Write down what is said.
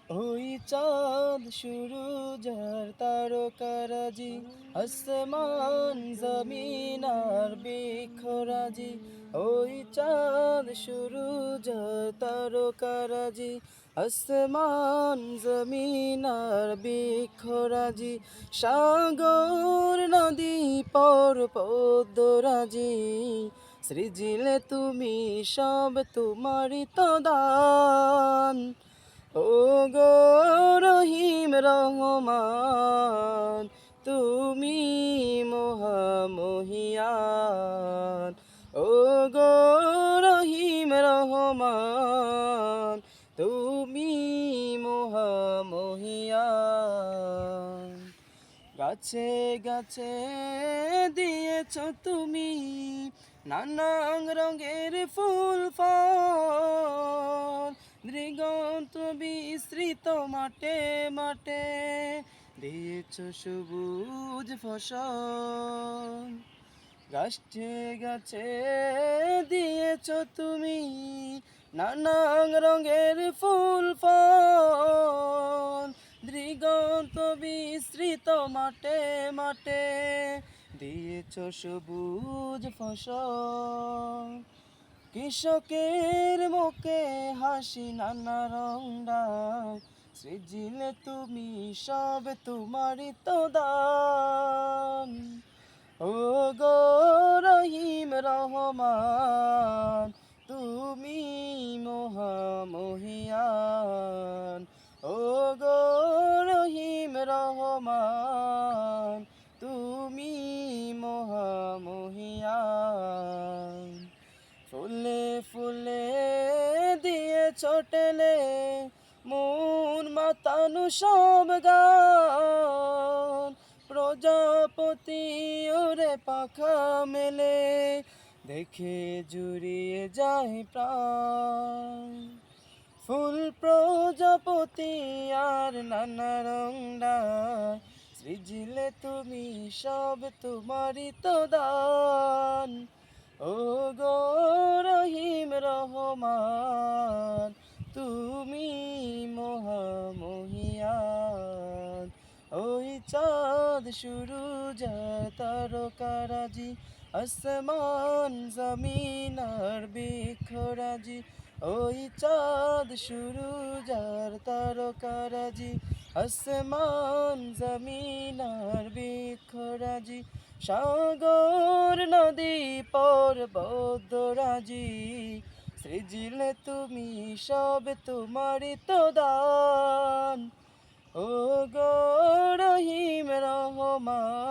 ওই চাঁদ সুরুজ আর তারকারাজি, আসমান জমিন আর বৃক্ষরাজি। ওই চাঁদ সুরুজ আর তারকারাজি, আসমান জমিন আর বৃক্ষরাজি। সাগর নদী পর্বতরাজি, সৃজিলে তুমি সব তোমারই তো দান। ও গো রহিম রহমান, তুমি মহামহিয়ান। ও গো রহিম রহমান, তুমি মহামহিয়ান। গাছে গাছে দিয়েছ তুমি নানান রঙের ফুল ফল, দিগন্ত বিস্তৃত মাঠে মাঠে দিয়েছ সবুজ ফসল। গাছে গাছে দিয়েছ তুমি নানান রঙের ফুল ফল, দিগন্ত বিস্তৃত মাঠে মাঠে দিয়েছ সবুজ ফসল। কৃষকের মুখে হাসি নানা রঙায়, সৃজিলে তুমি সব তোমারই তো দান। ও গো রহিম রহমান, তুমি মহামহিয়ান। ও গো রহিম রহমান, তুমি মহামহিয়ান। ফুলে ফুলে দিয়ে ছোটলে মন মাতানো সব গান, প্রজাপতি ওরে পাখা মেলে দেখে জুড়িয়ে যায় প্রাণ। ফুল প্রজাপতি আর নানা রঙায়, সৃজিলে তুমি সব তোমারই তো দান। ও গো রহিম রহমান, তুমি মহামহিয়ান। ওই চাঁদ সুরুজ আর তারকারাজি, আসমান জমিন আর বৃক্ষরাজি। ওই চাঁদ সুরুজ আর তারকারাজি, আসমান জমিন আর বৃক্ষরাজি। সাগর নদী পর্বতরাজি, সৃজিলে তুমি সব তোমারই তো দান। ও গো রহিম রহমান।